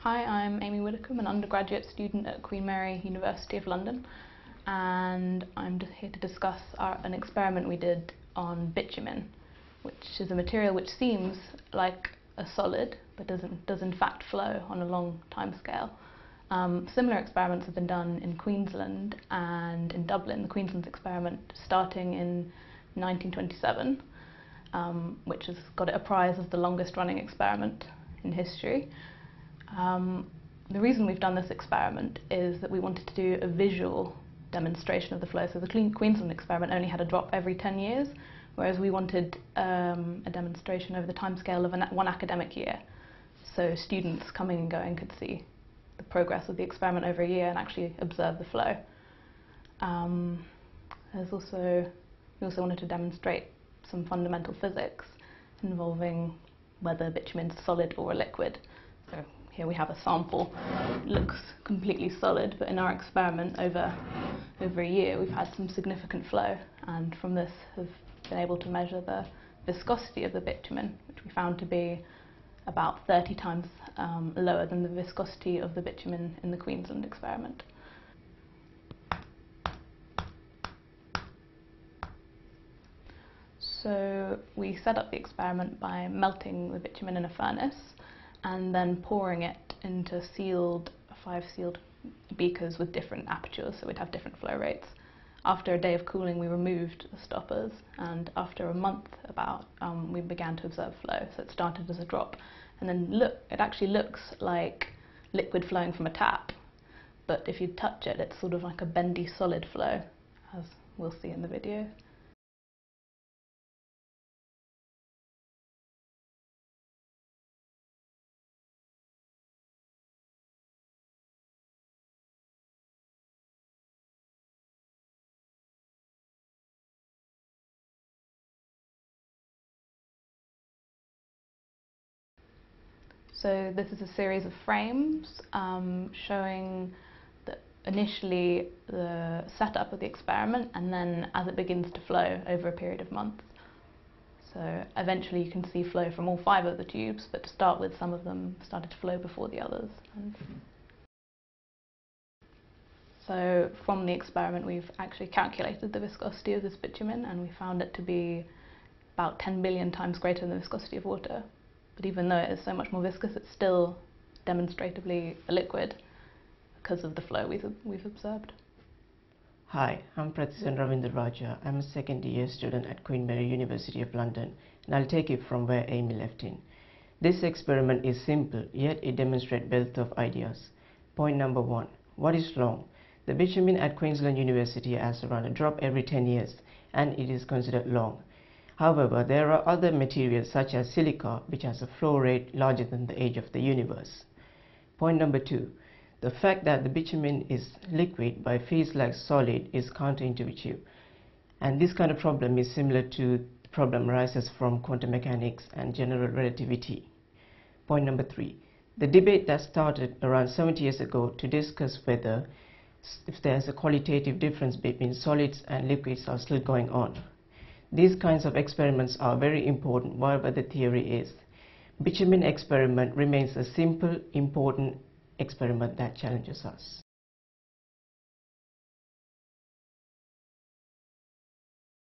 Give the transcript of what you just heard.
Hi, I'm Amy Widdicombe, an undergraduate student at Queen Mary University of London, and I'm here to discuss an experiment we did on bitumen, which is a material which seems like a solid but does in fact flow on a long timescale. Similar experiments have been done in Queensland and in Dublin. The Queensland experiment starting in 1927, which has got it a prize as the longest running experiment in history. The reason we've done this experiment is that we wanted to do a visual demonstration of the flow. So the Queensland experiment only had a drop every 10 years, whereas we wanted a demonstration over the timescale of one academic year. So students coming and going could see the progress of the experiment over a year and actually observe the flow. We also wanted to demonstrate some fundamental physics involving whether bitumen is solid or a liquid. So here we have a sample. It looks completely solid, but in our experiment over a year we've had some significant flow, and from this have been able to measure the viscosity of the bitumen, which we found to be about 30 times lower than the viscosity of the bitumen in the Queensland experiment. So we set up the experiment by melting the bitumen in a furnace and then pouring it into 5 sealed beakers with different apertures, so we'd have different flow rates. After a day of cooling we removed the stoppers, and after a month we began to observe flow. So it started as a drop, and then it actually looks like liquid flowing from a tap, but if you touch it, it's sort of like a bendy solid flow, as we'll see in the video. So this is a series of frames showing initially the setup of the experiment and then as it begins to flow over a period of months. So eventually you can see flow from all 5 of the tubes, but to start with, some of them started to flow before the others. So from the experiment we've actually calculated the viscosity of this bitumen, and we found it to be about 10 billion times greater than the viscosity of water. But even though it is so much more viscous, it's still demonstratively a liquid because of the flow we've observed. Hi, I'm Ravindra Raja. I'm a second-year student at Queen Mary University of London, and I'll take it from where Amy left in. This experiment is simple, yet it demonstrates wealth of ideas. Point number 1. What is long? The bitumen at Queensland University has around a drop every 10 years, and it is considered long. However, there are other materials such as silica, which has a flow rate larger than the age of the universe. Point number 2. The fact that the bitumen is liquid but feels like solid is counterintuitive, and this kind of problem is similar to the problem arises from quantum mechanics and general relativity. Point number 3. The debate that started around 70 years ago to discuss whether if there is a qualitative difference between solids and liquids are still going on. These kinds of experiments are very important, whatever the theory is. Bitumen experiment remains a simple, important experiment that challenges us.